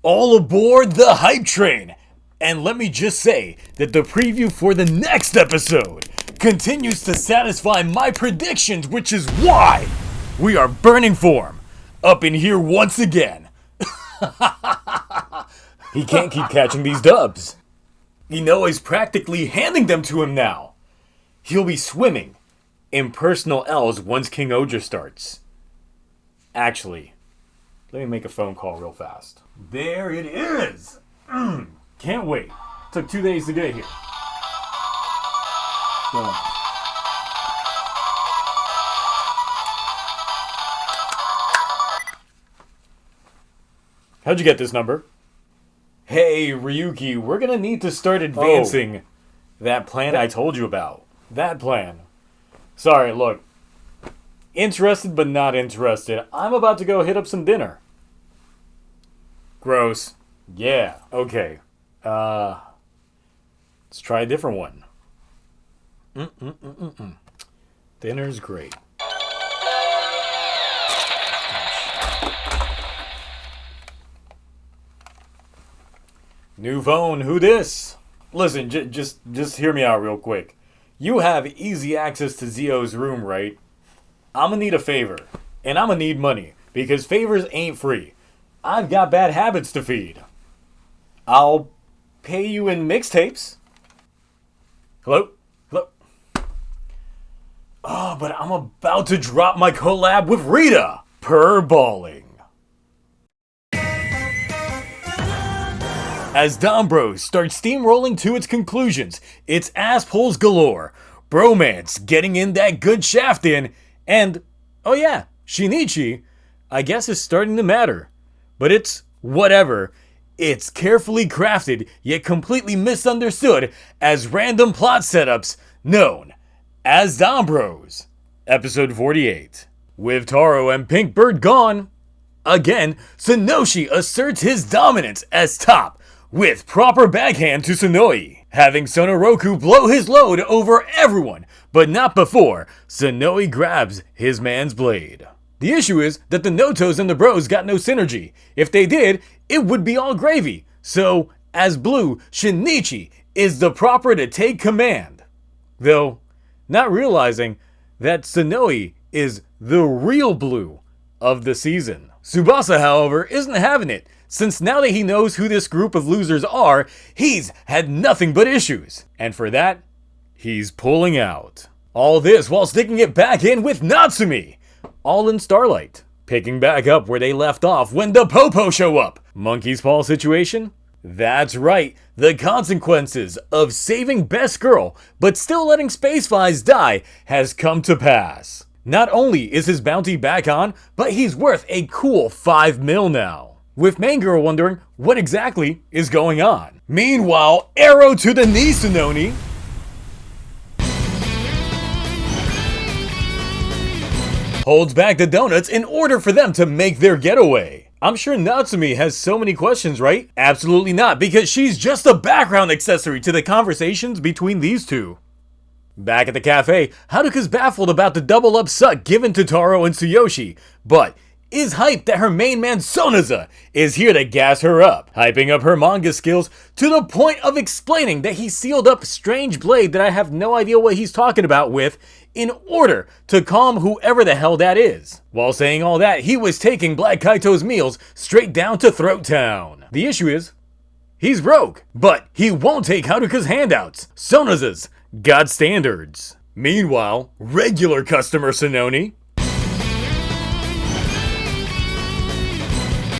All aboard the hype train! And let me just say that the preview for the next episode continues to satisfy my predictions, which is why we are burning form up in here once again. He can't keep catching these dubs. Inoue's practically handing them to him now. He'll be swimming in personal L's once King Oja starts. Actually, let me make a phone call real fast. There it is! Can't wait. Took 2 days to get here. How'd you get this number? Hey, Ryuki, we're gonna need to start advancing that plan I told you about. That plan. Sorry, look. Interested but not interested. I'm about to go hit up some dinner. Gross. Yeah, okay. Let's try a different one. Dinner's great. New phone, who this? Listen, just hear me out real quick. You have easy access to Zio's room, right? I'm gonna need a favor, and I'm gonna need money, because favors ain't free. I've got bad habits to feed. I'll pay you in mixtapes. Hello? Hello? Oh, but I'm about to drop my collab with Rita. Purballing. As DonBros starts steamrolling to its conclusions, it's asspulls galore, bromance getting in that good shaft in, and, oh yeah, Shinichi, I guess is starting to matter. But it's whatever. It's carefully crafted, yet completely misunderstood as random plot setups known as DonBros. Episode 48. With Taro and Pinkbird gone, again, Sonoshi asserts his dominance as top, with proper backhand to Sonoe, having Sonoroku blow his load over everyone, but not before Sonoe grabs his man's blade. The issue is that the Notos and the Bros got no synergy. If they did, it would be all gravy. So, as Blue, Shinichi is the proper to take command. Though, not realizing that Sonoe is the real Blue of the season. Tsubasa, however, isn't having it, since now that he knows who this group of losers are, he's had nothing but issues. And for that, he's pulling out. All this while sticking it back in with Natsumi, all in Starlight, picking back up where they left off when the Popo show up. Monkey's paw situation? That's right, the consequences of saving Best Girl, but still letting Space Flies die has come to pass. Not only is his bounty back on, but he's worth a cool 5 mil now. With Main Girl wondering what exactly is going on. Meanwhile, arrow to the knee, Sononi holds back the donuts in order for them to make their getaway. I'm sure Natsumi has so many questions, right? Absolutely not, because she's just a background accessory to the conversations between these two. Back at the cafe, Haruka's baffled about the double-up suck given to Taro and Tsuyoshi, but is hyped that her main man Sonoza is here to gas her up, hyping up her manga skills to the point of explaining that he sealed up Strange Blade that I have no idea what he's talking about with in order to calm whoever the hell that is. While saying all that, he was taking Black Kaito's meals straight down to Throat Town. The issue is, he's broke, but he won't take Haruka's handouts. Sonoza's got standards. Meanwhile, regular customer Sononi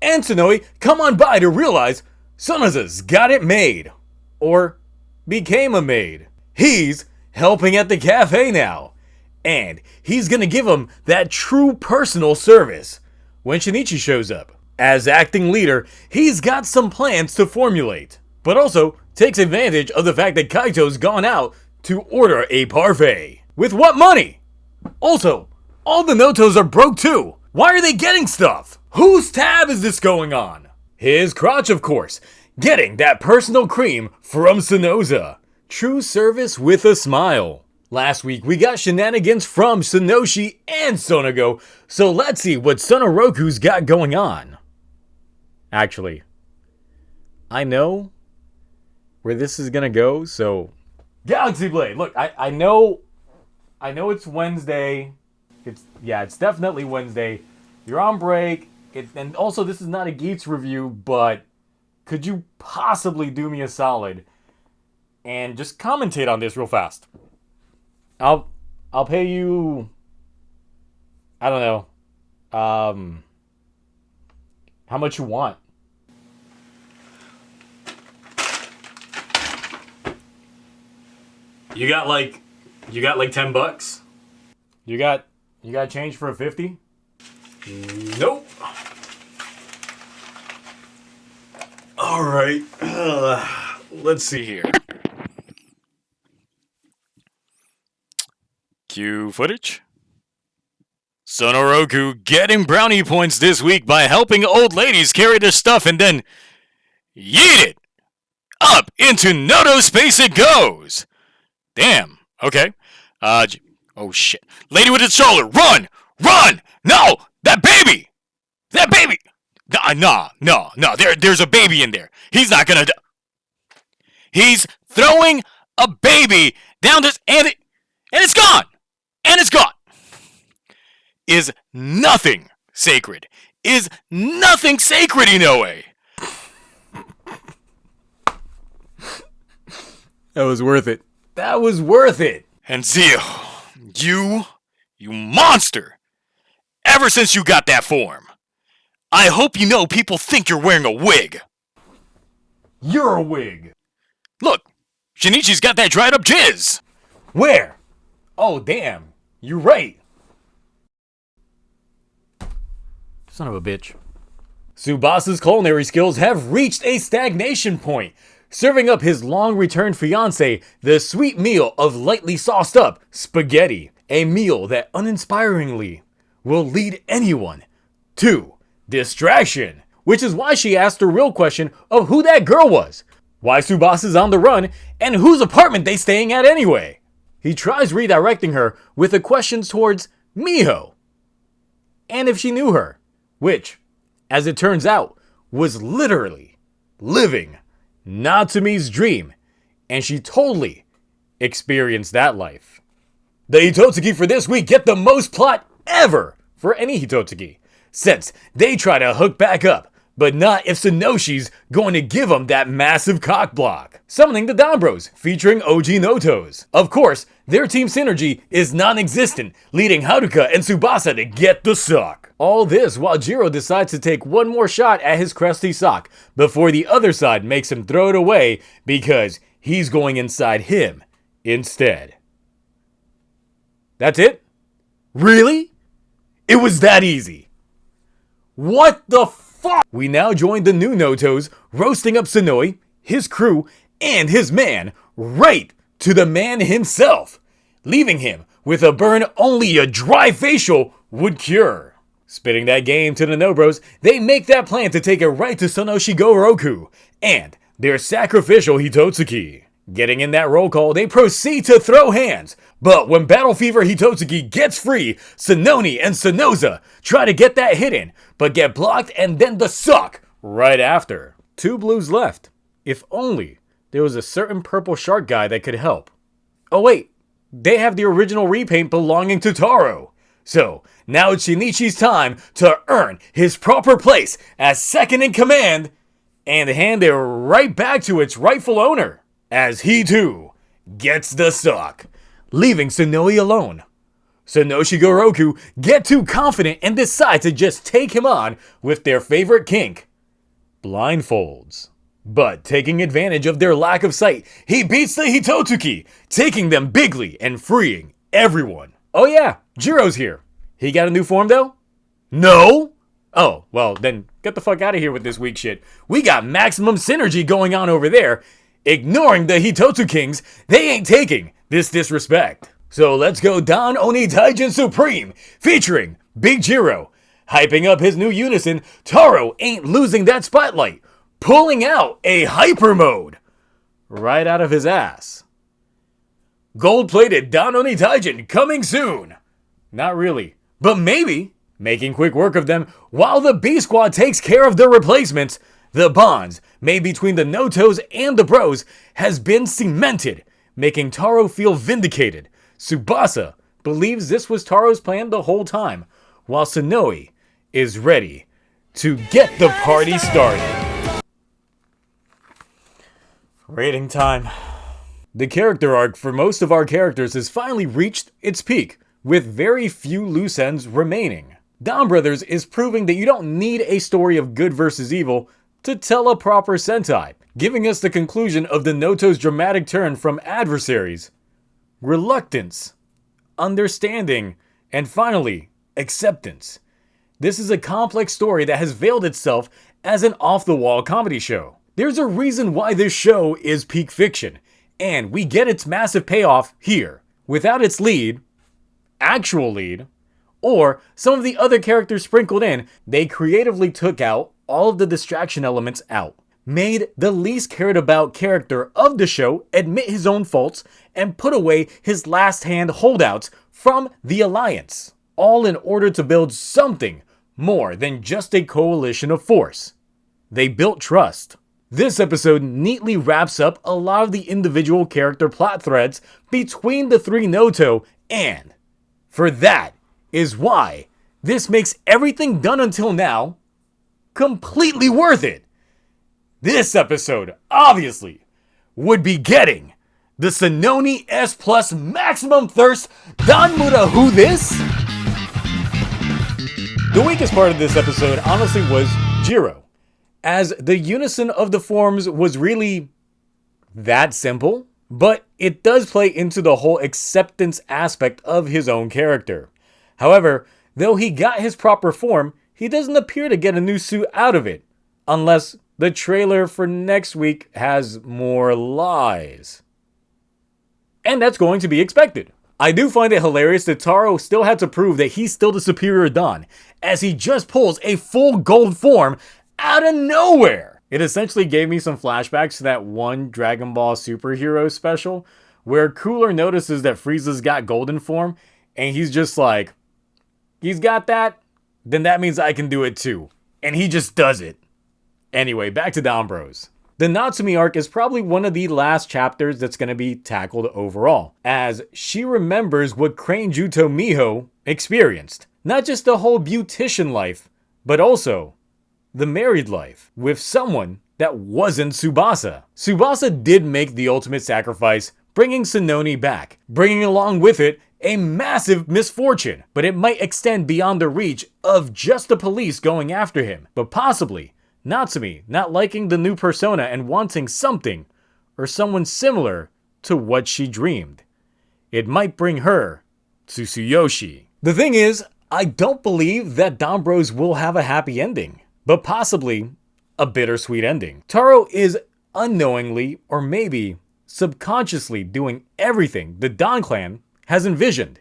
and Sonoe come on by to realize Sonoza's got it made. Or became a maid. He's helping at the cafe now. And he's gonna give him that true personal service when Shinichi shows up. As acting leader, he's got some plans to formulate, but also takes advantage of the fact that Kaito's gone out to order a parfait. With what money? Also, all the Notos are broke too. Why are they getting stuff? Whose tab is this going on? His crotch, of course, getting that personal cream from Sonoza. True service with a smile. Last week, we got shenanigans from Sonoshi and Sonogo, so let's see what Sonoroku's got going on. Actually, I know where this is gonna go, so Galaxy Blade. Look, I know it's Wednesday. It's definitely Wednesday. You're on break. And also this is not a Geeks review, but could you possibly do me a solid and just commentate on this real fast? I'll pay you, I don't know, how much you want. You got like $10? You got change for a 50? Nope. All right. Let's see here. Cue footage. Sonoroku getting brownie points this week by helping old ladies carry their stuff and then yeet it up into Noto space it goes. Damn. Okay. Oh shit. Lady with the stroller. Run! Run! No! That baby! That baby! No. There's a baby in there. He's not gonna He's throwing a baby down this and it's gone! And it's gone! Is nothing sacred? Is nothing sacred, Inoue? That was worth it. That was worth it. And Zio, you monster! Ever since you got that form, I hope you know people think you're wearing a wig. You're a wig. Look, Shinichi's got that dried up jizz. Where? Oh, damn. You're right. Son of a bitch. Tsubasa's culinary skills have reached a stagnation point, serving up his long-returned fiancée the sweet meal of lightly sauced up spaghetti, a meal that uninspiringly will lead anyone to distraction, which is why she asked the real question of who that girl was, why Tsubasa's on the run, and whose apartment they staying at anyway. He tries redirecting her with the questions towards Miho, and if she knew her, which, as it turns out, was literally living Natsumi's dream, and she totally experienced that life. The Hitotsuki for this week get the most plot ever for any Hitotsuki, since they try to hook back up, but not if Sonoshi's going to give them that massive cock block. Summoning the DonBros, featuring OG Notos. Of course, their team synergy is non-existent, leading Haruka and Tsubasa to get the suck. All this while Jiro decides to take one more shot at his crusty sock before the other side makes him throw it away because he's going inside him instead. That's it? Really? It was that easy. What the fuck? We now join the new Notos roasting up Sonoe, his crew, and his man right to the man himself, leaving him with a burn only a dry facial would cure. Spitting that game to the Nobros, they make that plan to take it right to Sonoshi Goroku and their sacrificial Hitotsuki. Getting in that roll call, they proceed to throw hands, but when Battle Fever Hitotsuki gets free, Sononi and Sonoza try to get that hit in, but get blocked and then the suck right after. 2 blues left. If only there was a certain purple shark guy that could help. Oh wait, they have the original repaint belonging to Taro. So, now it's Shinichi's time to earn his proper place as second in command and hand it right back to its rightful owner, as he too gets the suck, leaving Sonoe alone. Sonoshi Goroku get too confident and decide to just take him on with their favorite kink, blindfolds. But taking advantage of their lack of sight, he beats the Hitotsuki, taking them bigly and freeing everyone. Oh yeah, Jiro's here. He got a new form though? No? Oh, well then get the fuck out of here with this weak shit. We got maximum synergy going on over there. Ignoring the Hitotsu Kings, they ain't taking this disrespect. So let's go Don Oni Taijin Supreme, featuring Big Jiro. Hyping up his new unison, Taro ain't losing that spotlight, pulling out a hyper mode right out of his ass. Gold-plated Don Oni Taijin coming soon. Not really, but maybe. Making quick work of them while the B Squad takes care of their replacements. The bonds made between the Notos and the Bros has been cemented, making Taro feel vindicated. Tsubasa believes this was Taro's plan the whole time, while Sonoe is ready to get the party started. Rating time. The character arc for most of our characters has finally reached its peak, with very few loose ends remaining. DonBrothers is proving that you don't need a story of good versus evil to tell a proper Sentai, giving us the conclusion of the Noto's dramatic turn from adversaries, reluctance, understanding, and finally, acceptance. This is a complex story that has veiled itself as an off-the-wall comedy show. There's a reason why this show is peak fiction, and we get its massive payoff here. Without its lead, actual lead, or some of the other characters sprinkled in, they creatively took out all of the distraction elements out, made the least cared about character of the show admit his own faults, and put away his last hand holdouts from the Alliance, all in order to build something more than just a coalition of force. They built trust. This episode neatly wraps up a lot of the individual character plot threads between the three Noto, and for that is why this makes everything done until now completely worth it. This episode, obviously, would be getting the Sononi S Plus Maximum Thirst Danmura Who This? The weakest part of this episode, honestly, was Jiro, as the unison of the forms was really that simple, but it does play into the whole acceptance aspect of his own character. However, though he got his proper form, he doesn't appear to get a new suit out of it, unless the trailer for next week has more lies. And that's going to be expected. I do find it hilarious that Taro still had to prove that he's still the superior Don, as he just pulls a full gold form out of nowhere. It essentially gave me some flashbacks to that one Dragon Ball superhero special, where Cooler notices that Frieza's got golden form, and he's just like, he's got that? Then that means I can do it too. And he just does it. Anyway, back to DonBros. The Natsumi arc is probably one of the last chapters that's going to be tackled overall, as she remembers what Crane Juto Miho experienced. Not just the whole beautician life, but also the married life with someone that wasn't Tsubasa. Tsubasa did make the ultimate sacrifice, bringing Sononi back, bringing along with it a massive misfortune, but it might extend beyond the reach of just the police going after him, but possibly Natsumi not liking the new persona and wanting something or someone similar to what she dreamed. It might bring her to Tsuyoshi. The thing is, I don't believe that DonBros will have a happy ending, but possibly a bittersweet ending. Taro is unknowingly, or maybe subconsciously, doing everything the Don Clan has envisioned.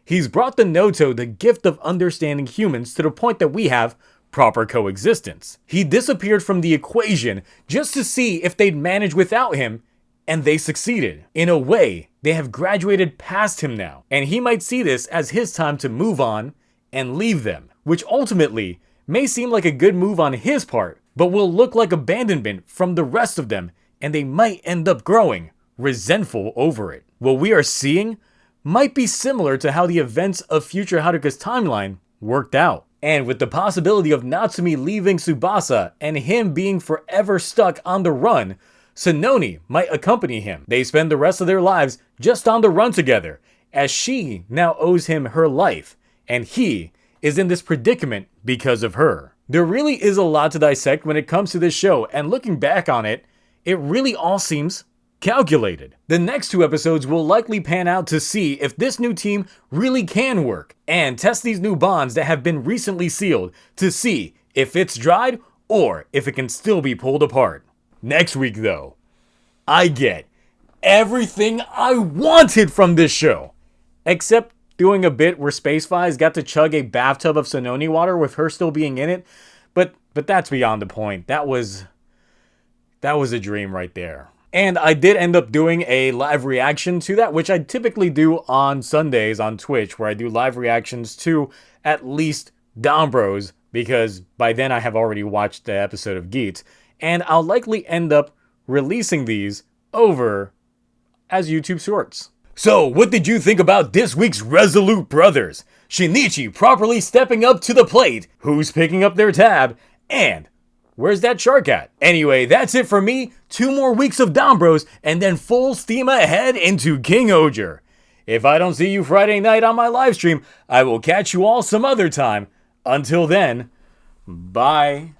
He's brought the Noto the gift of understanding humans to the point that we have proper coexistence. He disappeared from the equation just to see if they'd manage without him, and they succeeded. In a way, they have graduated past him now, and he might see this as his time to move on and leave them, which ultimately may seem like a good move on his part, but will look like abandonment from the rest of them, and they might end up growing resentful over it. What we are seeing might be similar to how the events of future Haruka's timeline worked out. And with the possibility of Natsumi leaving Tsubasa and him being forever stuck on the run, Sononi might accompany him. They spend the rest of their lives just on the run together, as she now owes him her life, and he is in this predicament because of her. There really is a lot to dissect when it comes to this show, and looking back on it, it really all seems calculated. The next two episodes will likely pan out to see if this new team really can work, and test these new bonds that have been recently sealed to see if it's dried or if it can still be pulled apart. Next week though, I get everything I wanted from this show, except doing a bit where Space Fies got to chug a bathtub of Sononi water with her still being in it, but that's beyond the point. That was a dream right there. And I did end up doing a live reaction to that, which I typically do on Sundays on Twitch, where I do live reactions to at least DonBros because by then I have already watched the episode of Geats, and I'll likely end up releasing these over as YouTube shorts. So, what did you think about this week's Resolute Brothers? Shinichi properly stepping up to the plate, who's picking up their tab, and where's that shark at? Anyway, that's it for me. 2 more weeks of DonBros, and then full steam ahead into King Oger. If I don't see you Friday night on my live stream, I will catch you all some other time. Until then, bye.